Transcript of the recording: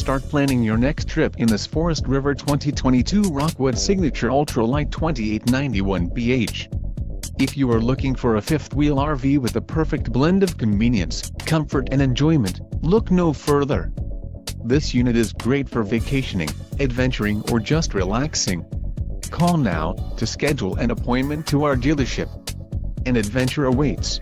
start planning your next trip in this Forest River 2022 Rockwood Signature Ultralight 2891BH. If you are looking for a fifth-wheel RV with the perfect blend of convenience, comfort and enjoyment, look no further. This unit is great for vacationing, adventuring or just relaxing. Call now to schedule an appointment to our dealership. An adventure awaits.